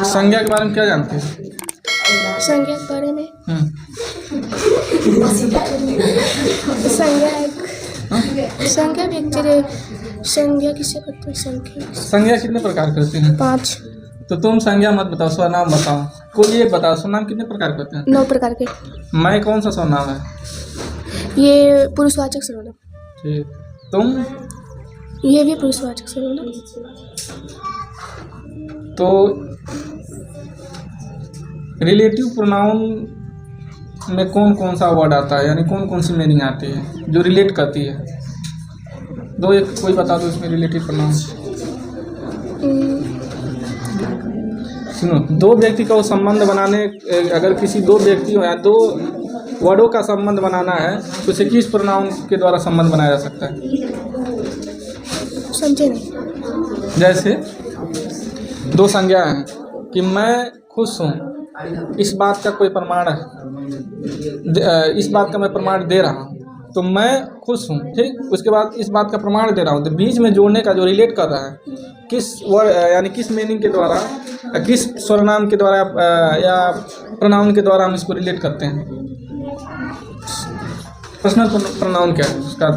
संज्ञा के बारे में क्या जानते हैं? संज्ञा के बारे में संज्ञा व्यक्ति संज्ञा किसे करते हैं? संज्ञा कितने प्रकार की होती है? 5। तो तुम संज्ञा मत बताओ, स्वनाम बताओ। कोई एक बताओ, स्वनाम कितने प्रकार के होते हैं? 9 प्रकार के। मैं कौन सा स्वनाम है? ये पुरुषवाचक सर्वनाम। ठीक। तुम? ये भी पुरुषवाचक सर्वनाम। तो रिलेटिव प्रोनाउन में कौन कौन सा वर्ड आता है, यानी कौन कौन सी मीनिंग आती है जो रिलेट करती है? दो एक कोई बता दो इसमें रिलेटिव प्रोनाउन। सुनो, दो व्यक्ति का वो संबंध बनाने, अगर किसी दो व्यक्तियों या दो वर्डों का संबंध बनाना है तो उसे किस प्रोनाउन के द्वारा संबंध बनाया जा सकता है? समझे नहीं। जैसे दो संज्ञा हैं कि मैं खुश हूँ, इस बात का कोई प्रमाण है, इस बात का मैं प्रमाण दे रहा हूँ, तो मैं खुश हूँ। ठीक, उसके बाद इस बात का प्रमाण दे रहा हूँ, तो बीच में जोड़ने का जो रिलेट कर रहा है किस वर्ड, यानी किस मीनिंग के द्वारा, किस सर्वनाम के द्वारा या प्रोनाउन के द्वारा हम इसको रिलेट करते हैं? पर्सनल प्रोनाउन क्या है उसका?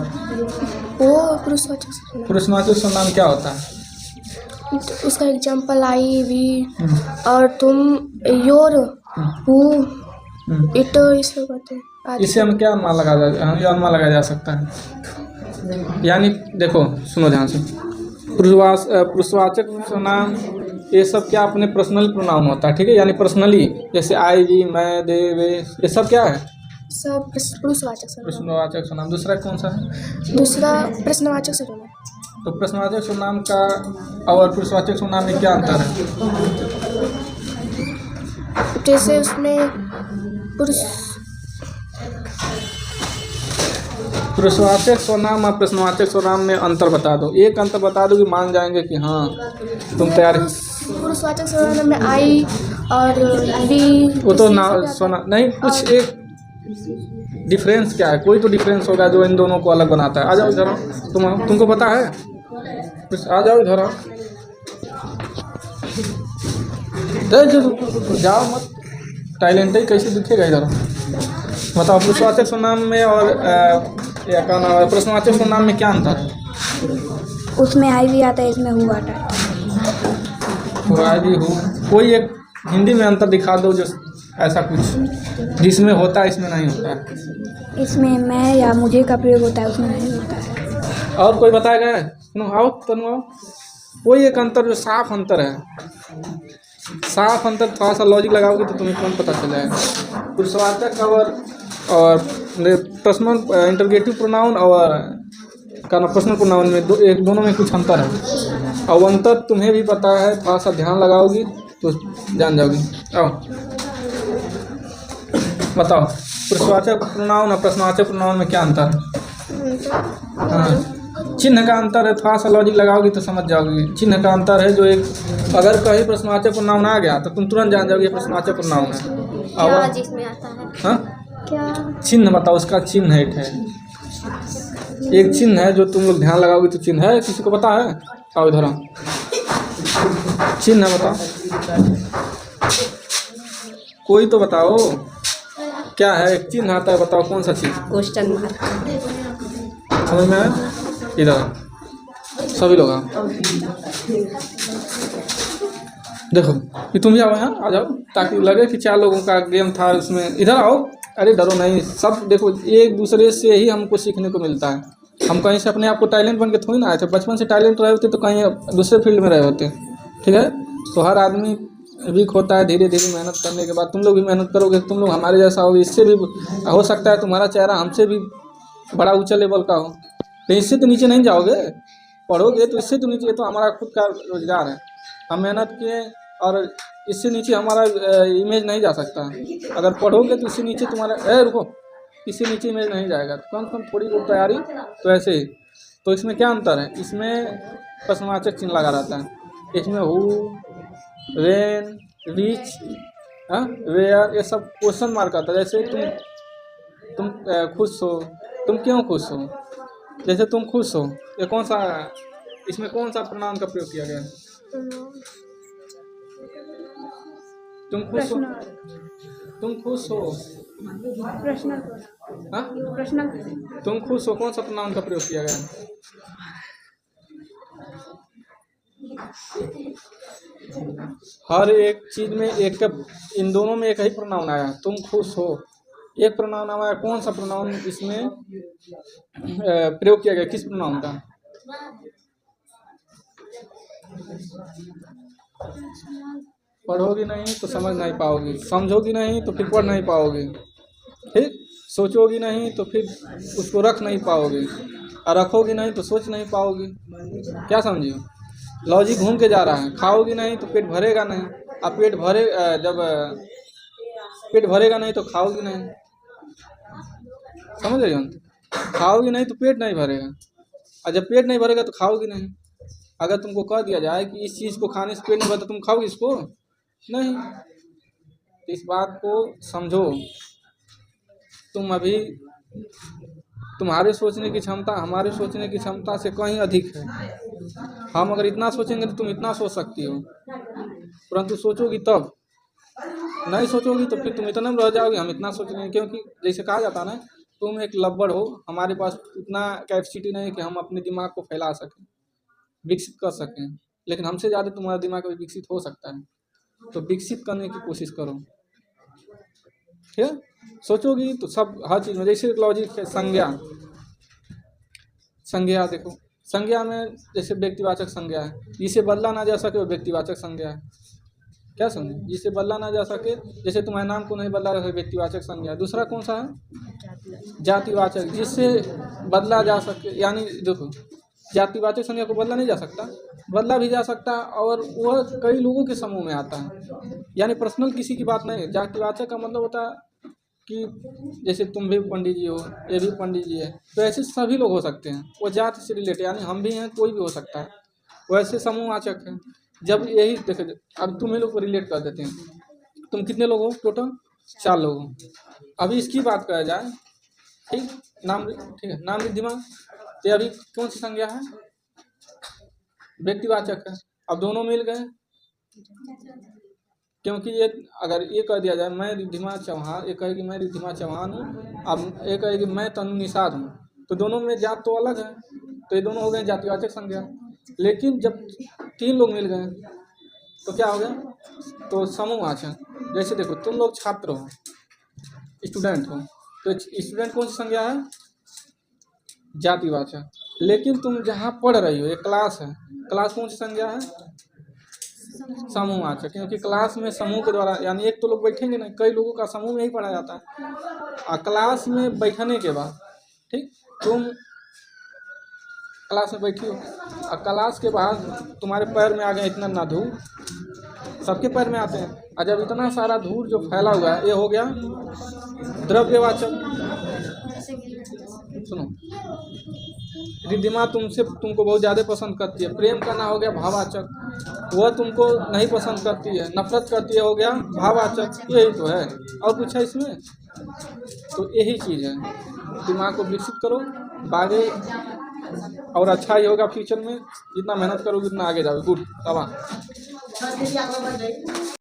वो पुरुषवाचक सर्वनाम। पुरुषवाचक सर्वनाम क्या होता है? उसका एग्जाम्पल आई, वी और तुम, योर, हु, इट, इसे कहते हैं। इसे हम क्या अनुमान लगाया जा सकता है? यानी देखो, सुनो ध्यान से, पुरुषवाचक सर्वनाम ये सब क्या अपने पर्सनल प्रोनाउन होता है, ठीक है? यानी पर्सनली, जैसे आई, वी, मैं, दे, वे, ये सब क्या है? सब पुरुषवाचक सर्वनाम। प्रश्नवाचक सर्वनाम। दूसरा कौन सा है? दूसरा प्रश्नवाचक सर्वनाम। तो प्रश्नवाचक सर्वनाम का और पुरुषवाचक सर्वनाम में क्या अंतर है? जैसे उसमें पुरुषवाचक सर्वनाम और प्रश्नवाचक सर्वनाम में अंतर बता दो। एक अंतर बता दो कि मान जाएंगे कि हाँ तुम तैयार। पुरुषवाचक सर्वनाम में आई और वी, वो तो ना सोना नहीं, कुछ एक डिफरेंस क्या है? कोई तो डिफरेंस होगा जो इन दोनों को अलग बनाता है। आ जाओ इधर, तुमको पता है? आ जाओ इधर, जाओ मत, टैलेंट ही कैसे दिखेगा इधर। बताओ पुरुषवाचक सर्वनाम में और या क्या नाम है, प्रश्नवाचक सर्वनाम में क्या अंतर है? उसमें आई भी आता है, इसमें हु आता है। आई भी हु, कोई एक हिंदी में अंतर दिखा दो जो ऐसा कुछ जिसमें होता है इसमें नहीं होता है। इसमें मैं या मुझे का प्रयोग होता है, उसमें नहीं होता है। और कोई बताएगा? सुनो, आओ तनु आओ। कोई एक अंतर जो साफ अंतर है, साफ अंतर, थोड़ा सा लॉजिक लगाओगे तो तुम्हें कौन पता चल जाएगा। पुरुषवाचक और पर्सनल इंटरगेटिव प्रोनाउन और पर्सनल प्रोनाउन में दोनों में कुछ अंतर है, और अंतर तुम्हें भी पता है, थोड़ा सा ध्यान लगाओगी तो जान जाओगी। आओ बताओ, पुरुषवाचक प्रोनाउन और प्रश्नवाचक प्रोनाउन में क्या अंतर है? हाँ, चिन्ह का अंतर है, थोड़ा सा लॉजिक लगाओगी तो समझ जाओगी। चिन्ह का अंतर है, जो एक अगर कहीं प्रश्नवाचक प्रोनाउन आ गया तो तुम तुरंत जान जाओगे प्रश्नवाचक प्रोनाउन है। क्या जिसमें आता है? हाँ, क्या चिन्ह बताओ, उसका चिन्ह एक है, एक चिन्ह है जो तुम लोग ध्यान लगाओगे तो चिन्ह है। किसी को पता है? आओ इधर, चिन्ह बताओ, कोई तो बताओ क्या है? एक चिन्ह आता है, बताओ कौन सा चिन्ह? Question mark. समझ में आया? इधर सभी लोग आओ, देखो ये तुम भी आओ, यहाँ आ जाओ ताकि लगे कि 4 लोगों का गेम था उसमें। इधर आओ, अरे डरो नहीं, सब देखो एक दूसरे से ही हमको सीखने को मिलता है। हम कहीं से अपने आप को टैलेंट बन के थोड़ी ना आए थे, बचपन से टैलेंट रहे होते तो कहीं दूसरे फील्ड में रहे होते, ठीक है? तो हर आदमी वीक होता है, धीरे धीरे मेहनत करने के बाद तुम लोग भी मेहनत करोगे, तुम लोग हमारे जैसा होगे। इससे भी हो सकता है तुम्हारा चेहरा हमसे भी बड़ा ऊंचा लेवल का हो, तो इससे तो नीचे नहीं जाओगे। पढ़ोगे तो इससे तो नीचे, तो हमारा खुद का रोजगार है, हम मेहनत किए, और इससे नीचे हमारा इमेज नहीं जा सकता। अगर पढ़ोगे तो इससे नीचे तुम्हारा रुको, इससे नीचे इमेज नहीं जाएगा। कौन कौन थोड़ी बहुत तैयारी, तो ऐसे ही। तो इसमें क्या अंतर है? इसमें प्रश्नवाचक चिन्ह लगा रहता है, इसमें हु, व्हेन, विच, वेयर, ये सब क्वेश्चन मार्क आता है। जैसे तुम खुश हो, तुम क्यों खुश हो? जैसे तुम खुश हो, ये कौन सा, इसमें कौन सा प्रोनाउन का प्रयोग किया गया है? तुम खुश हो? प्रश्न तुम खुश हो? प्रश्न हाँ? प्रश्न तुम खुश हो, कौन सा प्रोनाउन का प्रयोग किया गया है? हर एक चीज में एक इन दोनों में एक ही प्रोनाउन आया, तुम खुश हो। एक प्रोनाउन आया, कौन सा प्रोनाउन इसमें प्रयोग किया गया, किस प्रोनाउन का? पढ़ोगी नहीं तो समझ नहीं पाओगी, समझोगी नहीं तो फिर पढ़ नहीं पाओगी, ठीक? सोचोगी नहीं तो फिर उसको रख नहीं पाओगी, और रखोगी नहीं तो सोच नहीं पाओगी। क्या समझी? लॉजिक घूम के जा रहा है। खाओगी नहीं तो पेट भरेगा नहीं, अब जब पेट भरेगा नहीं तो खाओगी नहीं, समझ रहे हो? खाओगी नहीं तो पेट नहीं भरेगा, और जब पेट नहीं भरेगा तो खाओगी नहीं। अगर तुमको कह दिया जाए कि इस चीज़ को खाने से पेट नहीं भरता, तो तुम खाओगी इसको? नहीं। तो इस बात को समझो। तुम अभी, तुम्हारे सोचने की क्षमता हमारे सोचने की क्षमता से कहीं अधिक है। हम अगर इतना सोचेंगे तो तुम इतना सोच सकती हो, परंतु सोचोगी तब, नहीं सोचोगी तो फिर तुम इतना में रह जाओगे, हम इतना सोच रहे हैं। क्योंकि जैसे कहा जाता है ना, तुम एक लब्बड़ हो, हमारे पास उतना कैपेसिटी नहीं है कि हम अपने दिमाग को फैला सकें, विकसित कर सकें, लेकिन हमसे ज़्यादा तुम्हारा दिमाग अभी विकसित हो सकता है। तो विकसित करने की कोशिश करो, ठीक है? सोचोगी तो सब, हर चीज़ में, जैसे लॉजिक है, संज्ञा देखो, संज्ञा में जैसे व्यक्तिवाचक संज्ञा है, जिसे बदला ना जा सके वो व्यक्तिवाचक संज्ञा है। क्या समझे? जिसे बदला ना जा सके, जैसे तुम्हारे नाम को नहीं बदला जा सके, व्यक्तिवाचक संज्ञा है। दूसरा कौन सा है? जातिवाचक, जिससे बदला जा सके, यानी देखो, जातिवाचक संज्ञा को बदला नहीं जा सकता, बदला भी जा सकता, और वह कई लोगों के समूह में आता है, यानी पर्सनल किसी की बात नहीं है। जातिवाचक का मतलब होता है कि जैसे तुम भी पंडित जी हो, ये भी पंडित जी है, तो ऐसे सभी लोग हो सकते हैं, वो जाति से रिलेटेड, यानी हम भी हैं, कोई भी हो सकता है, वैसे समूहवाचक है। जब यही देखो, अब तुम्हें लोग को रिलेट कर देते हैं, तुम कितने लोग हो टोटल? 4 लोग हो। अभी इसकी बात करा जाए, ठीक, नाम, ठीक है, नाम रिद्धिमा, तो अभी कौन सी संज्ञा है? व्यक्तिवाचक है। अब दोनों मिल गए, क्योंकि ये अगर ये कह दिया जाए मैं रिद्धिमा चौहान, ये कहे कि मैं रिद्धिमा चौहान हूँ, अब ये कहे कि मैं तनु निषाद हूँ, तो दोनों में जात तो अलग है, तो ये दोनों हो गए जातिवाचक संज्ञा। लेकिन जब 3 लोग मिल गए तो क्या हो गया? तो समूहवाचक। जैसे देखो, तुम लोग छात्र हो, स्टूडेंट हो, तो स्टूडेंट कौन सी संज्ञा है? जातिवाचक। लेकिन तुम जहाँ पढ़ रही हो, ये क्लास है, क्लास कौन सी संज्ञा है? समूहवाचक, क्योंकि क्लास में समूह के द्वारा, यानी एक तो लोग बैठेंगे नहीं, कई लोगों का समूह में ही पढ़ा जाता है। और क्लास में बैठने के बाद, ठीक, तुम क्लास में बैठी हो, और क्लास के बाद तुम्हारे पैर में आ गए इतना ना धूल, सबके पैर में आते हैं, और जब इतना सारा धूल जो फैला हुआ है, ये हो गया द्रव्यवाचक। सुनो, रिद्धिमा तुमको बहुत ज़्यादा पसंद करती है, प्रेम करना हो गया भाववाचक। वह तुमको नहीं पसंद करती है, नफरत करती है, हो गया भाववाचक। यही तो है, और कुछ है इसमें? तो यही चीज़ है, दिमाग को विकसित करो, आगे और अच्छा ही होगा फ्यूचर में। जितना मेहनत करोगे उतना आगे जाओगे। गुड, तबाह।